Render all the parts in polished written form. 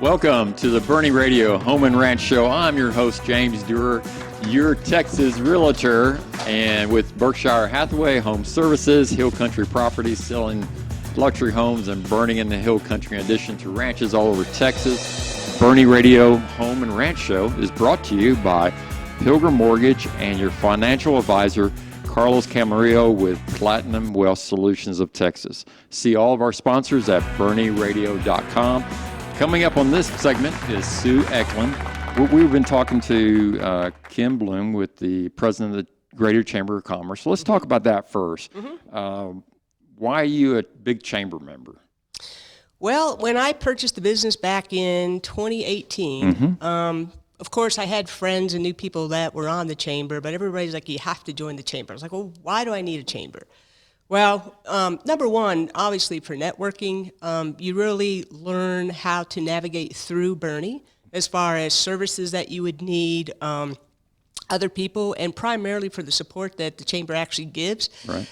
Welcome to the Boerne Radio Home and Ranch Show. I'm your host, James Durer, your Texas realtor, and with Berkshire Hathaway Home Services, Hill Country Properties, selling luxury homes and burning in the Hill Country, in addition to ranches all over Texas. Boerne Radio Home and Ranch Show is brought to you by Pilgrim Mortgage and your financial advisor, Carlos Camarillo with Platinum Wealth Solutions of Texas. See all of our sponsors at BoerneRadio.com. Coming up on this segment is Sue Ecklin. We've been talking to Kim Bloom with the president of the Greater Chamber of Commerce. So let's talk about that first. Why are you a big chamber member? Well, when I purchased the business back in 2018, of course, I had friends and new people that were on the chamber, but everybody's like, you have to join the chamber. I was like, well, why do I need a chamber? Well, number one, obviously for networking, you really learn how to navigate through Boerne as far as services that you would need, other people, and primarily for the support that the chamber actually gives. Right.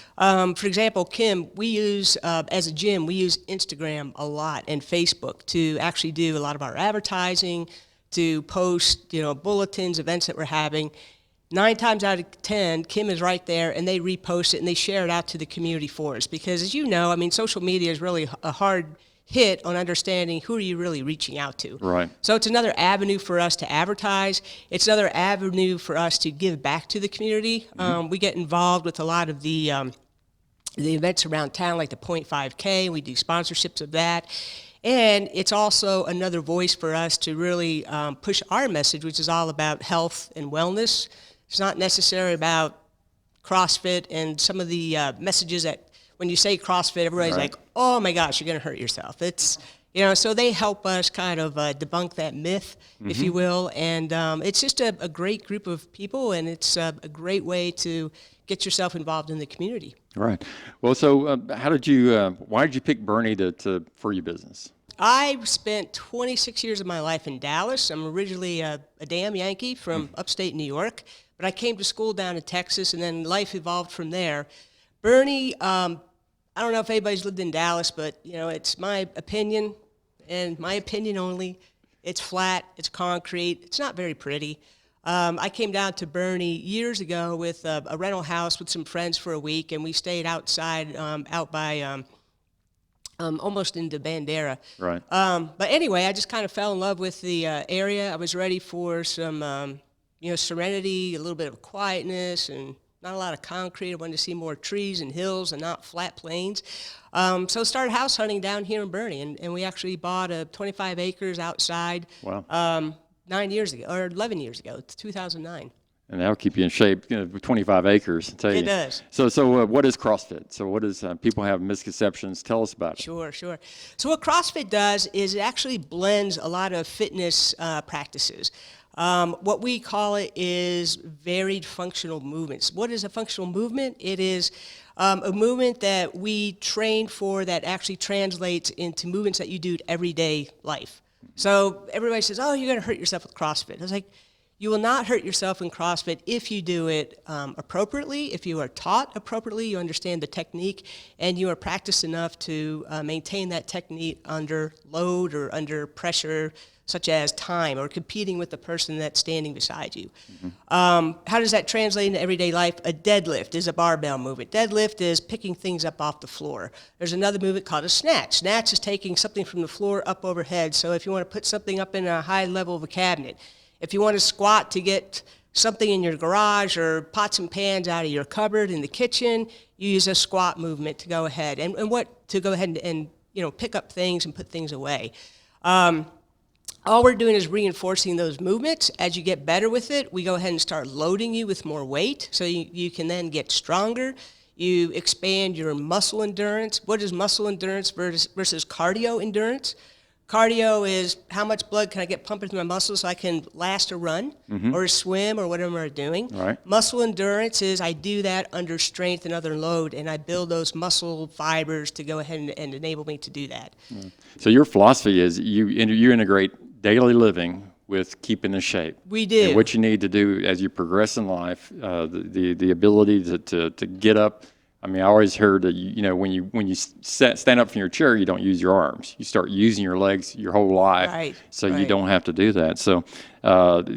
For example, Kim, we use, as a gym, we use Instagram a lot and Facebook to actually do a lot of our advertising, to post, bulletins, events that we're having. 9 times out of 10, Kim is right there, and they repost it, and they share it out to the community for us. Because as you know, social media is really a hard hit on understanding who are you really reaching out to. Right. So it's another avenue for us to advertise. It's another avenue for us to give back to the community. We get involved with a lot of the events around town, like the 0.5K. We do sponsorships of that. And it's also another voice for us to really push our message, which is all about health and wellness. It's not necessarily about CrossFit and some of the messages that when you say CrossFit, everybody's like, oh my gosh, you're going to hurt yourself. It's, so they help us kind of debunk that myth, if you will. And it's just a great group of people, and it's a great way to get yourself involved in the community. Right. Well, so why did you pick Boerne for your business? I spent 26 years of my life in Dallas. I'm originally a damn Yankee from upstate New York, but I came to school down in Texas, and then life evolved from there. Boerne, I don't know if anybody's lived in Dallas, but it's my opinion, and my opinion only. It's flat, it's concrete, it's not very pretty. I came down to Boerne years ago with a rental house with some friends for a week, and we stayed outside, out by almost into Bandera. Right. But anyway, I just kind of fell in love with the area. I was ready for some, serenity, a little bit of quietness, and not a lot of concrete. I wanted to see more trees and hills and not flat plains. So started house hunting down here in Boerne, and we actually bought 25 acres outside. Wow. 9 years ago, or 11 years ago. It's 2009. And that'll keep you in shape, 25 acres, I tell you. It does. So what is CrossFit? So what is, people have misconceptions. Tell us about it. Sure. So what CrossFit does is it actually blends a lot of fitness practices. What we call it is varied functional movements. What is a functional movement? It is a movement that we train for that actually translates into movements that you do in everyday life. So everybody says, oh, you're going to hurt yourself with CrossFit. I was like, you will not hurt yourself in CrossFit if you do it appropriately, if you are taught appropriately, you understand the technique, and you are practiced enough to maintain that technique under load or under pressure, such as time or competing with the person that's standing beside you. How does that translate into everyday life? A deadlift is a barbell movement. Deadlift is picking things up off the floor. There's another movement called a snatch. Snatch is taking something from the floor up overhead. So if you want to put something up in a high level of a cabinet, if you want to squat to get something in your garage or pots and pans out of your cupboard in the kitchen, you use a squat movement to go ahead and pick up things and put things away. All we're doing is reinforcing those movements. As you get better with it, we go ahead and start loading you with more weight so you can then get stronger. You expand your muscle endurance. What is muscle endurance versus cardio endurance? Cardio is how much blood can I get pumping through my muscles so I can last a run or a swim or whatever I'm doing. Right. Muscle endurance is I do that under strength and other load, and I build those muscle fibers to go ahead and enable me to do that. So your philosophy is you integrate daily living with keeping in shape. We do. And what you need to do as you progress in life, the ability to get up I mean, I always heard that when you stand up from your chair, you don't use your arms. You start using your legs your whole life, Right, so you right. don't have to do that. So,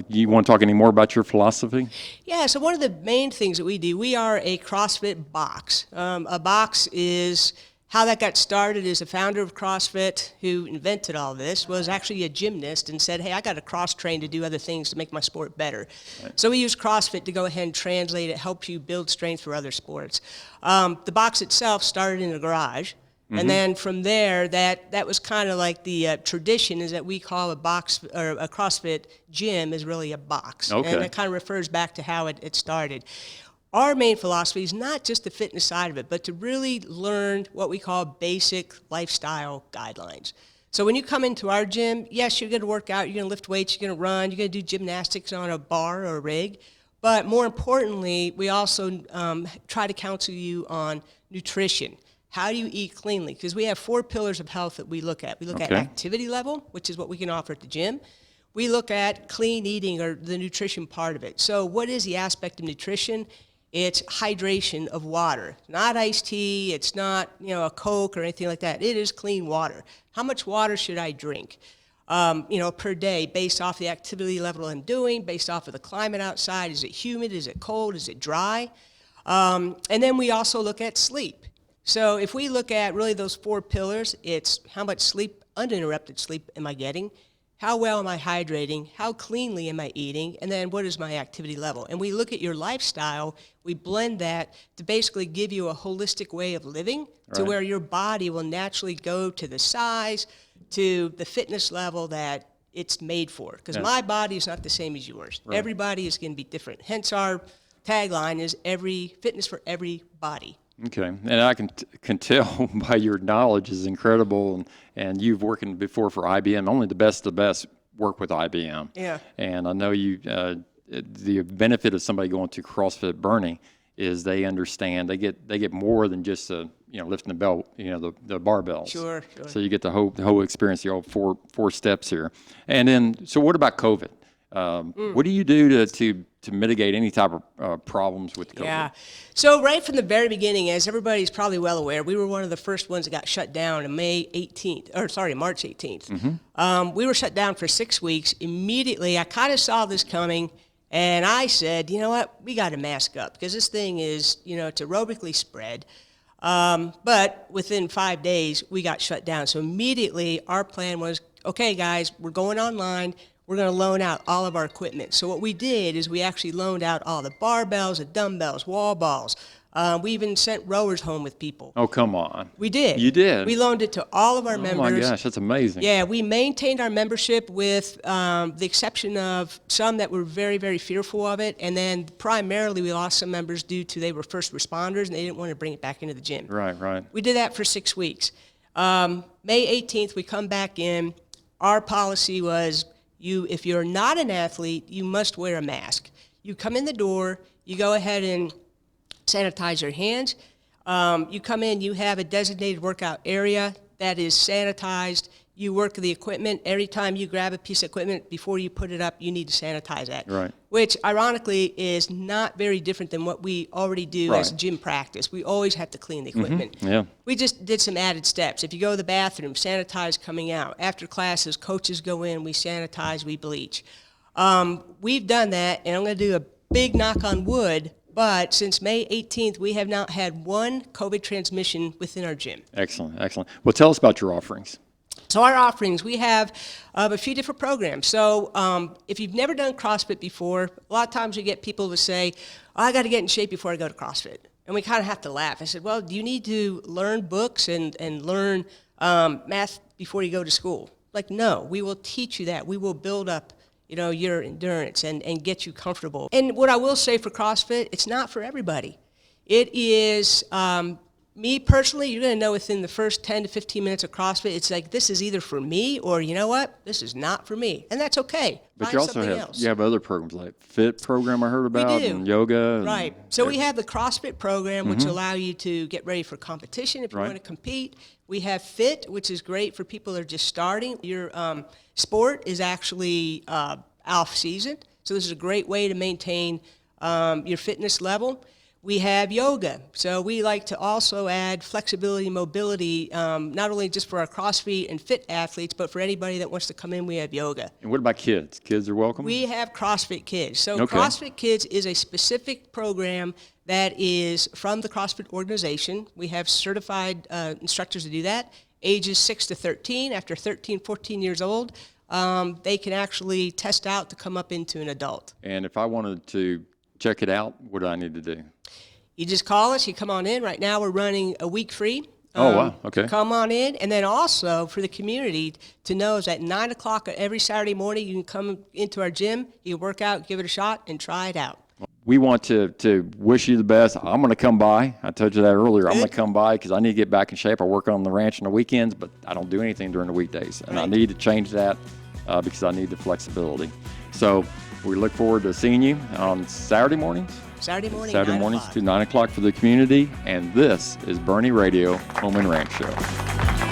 you want to talk any more about your philosophy? Yeah, so one of the main things that we do, we are a CrossFit box. A box is how that got started. Is the founder of CrossFit, who invented all this, was actually a gymnast and said, hey, I got to cross-train to do other things to make my sport better. Right. So we use CrossFit to go ahead and translate it, help you build strength for other sports. The box itself started in a garage. Mm-hmm. And then from there, that was kind of like the tradition, is that we call a box, or a CrossFit gym is really a box. Okay. And it kind of refers back to how it started. Our main philosophy is not just the fitness side of it, but to really learn what we call basic lifestyle guidelines. So when you come into our gym, yes, you're going to work out, you're going to lift weights, you're going to run, you're going to do gymnastics on a bar or a rig. But more importantly, we also try to counsel you on nutrition. How do you eat cleanly? Because we have 4 pillars of health that we look at. We look at activity level, which is what we can offer at the gym. We look at clean eating, or the nutrition part of it. So what is the aspect of nutrition? It's hydration of water, not iced tea. It's not, a Coke or anything like that. It is clean water. How much water should I drink, per day, based off the activity level I'm doing, based off of the climate outside? Is it humid? Is it cold? Is it dry? And then we also look at sleep. So if we look at really those 4 pillars, it's how much sleep, uninterrupted sleep, am I getting? How well am I hydrating? How cleanly am I eating? And then what is my activity level? And we look at your lifestyle, we blend that to basically give you a holistic way of living, to where your body will naturally go to the size, to the fitness level that it's made for. Because my body is not the same as yours. Right. Everybody is going to be different. Hence our tagline is fitness for every body. Okay, and I can tell by your knowledge is incredible, and you've worked before for IBM. Only the best of the best work with IBM. Yeah. And I know you. The benefit of somebody going to CrossFit Boerne is they understand. They get more than just lifting the belt. The barbells. Sure. So you get the whole experience. The whole four steps here. And then, so what about COVID? What do you do to mitigate any type of problems with COVID? Yeah. So right from the very beginning, as everybody's probably well aware, we were one of the first ones that got shut down on March 18th. Mm-hmm. We were shut down for 6 weeks. Immediately, I kind of saw this coming, and I said, you know what, we got to mask up, because this thing is, it's aerobically spread. But within 5 days, we got shut down. So immediately, our plan was, okay, guys, we're going online. We're going to loan out all of our equipment. So what we did is we actually loaned out all the barbells, the dumbbells, wall balls. We even sent rowers home with people. Oh, come on. We did. You did? We loaned it to all of our members. Oh, my gosh, that's amazing. Yeah, we maintained our membership with the exception of some that were very, very fearful of it. And then primarily we lost some members due to they were first responders and they didn't want to bring it back into the gym. Right. We did that for 6 weeks. May 18th, we come back in. Our policy was, if you're not an athlete, you must wear a mask. You come in the door, you go ahead and sanitize your hands. You come in, you have a designated workout area that is sanitized. You work the equipment. Every time you grab a piece of equipment, before you put it up, you need to sanitize that. Right. Which, ironically, is not very different than what we already do as gym practice. We always have to clean the equipment. Mm-hmm. Yeah. We just did some added steps. If you go to the bathroom, sanitize coming out. After classes, coaches go in, we sanitize, we bleach. We've done that, and I'm going to do a big knock on wood, but since May 18th, we have not had one COVID transmission within our gym. Excellent. Well, tell us about your offerings. So our offerings, we have a few different programs. So if you've never done CrossFit before, a lot of times we get people to say, I got to get in shape before I go to CrossFit. And we kind of have to laugh. I said, well, do you need to learn books and learn math before you go to school? Like, no, we will teach you that. We will build up your endurance and get you comfortable. And what I will say for CrossFit, it's not for everybody. It is... me personally, you're going to know within the first 10 to 15 minutes of CrossFit, it's like, this is either for me or, you know what, this is not for me. And that's okay. But you also have other programs like Fit program I heard about, and yoga. Right. So we have the CrossFit program, which allow you to get ready for competition if you want to compete. We have Fit, which is great for people that are just starting. Your sport is actually off season. So this is a great way to maintain your fitness level. We have yoga. So we like to also add flexibility and mobility, not only just for our CrossFit and fit athletes, but for anybody that wants to come in, we have yoga. And what about kids? Kids are welcome? We have CrossFit Kids. So Okay. CrossFit Kids is a specific program that is from the CrossFit organization. We have certified instructors to do that, ages 6 to 13. After 13, 14 years old, they can actually test out to come up into an adult. And if I wanted to check it out, what do I need to do? You just call us, you come on in. Right now we're running a week free. Oh, wow, okay. Come on in. And then also for the community to know is at 9 o'clock every Saturday morning, you can come into our gym, you can work out, give it a shot, and try it out. We want to wish you the best. I'm going to come by. I told you that earlier. I'm going to come by because I need to get back in shape. I work on the ranch on the weekends, but I don't do anything during the weekdays. And I need to change that because I need the flexibility. So we look forward to seeing you on Saturday mornings. Saturday mornings To 9 o'clock for the community. And this is Boerne Radio Home and Ranch Show.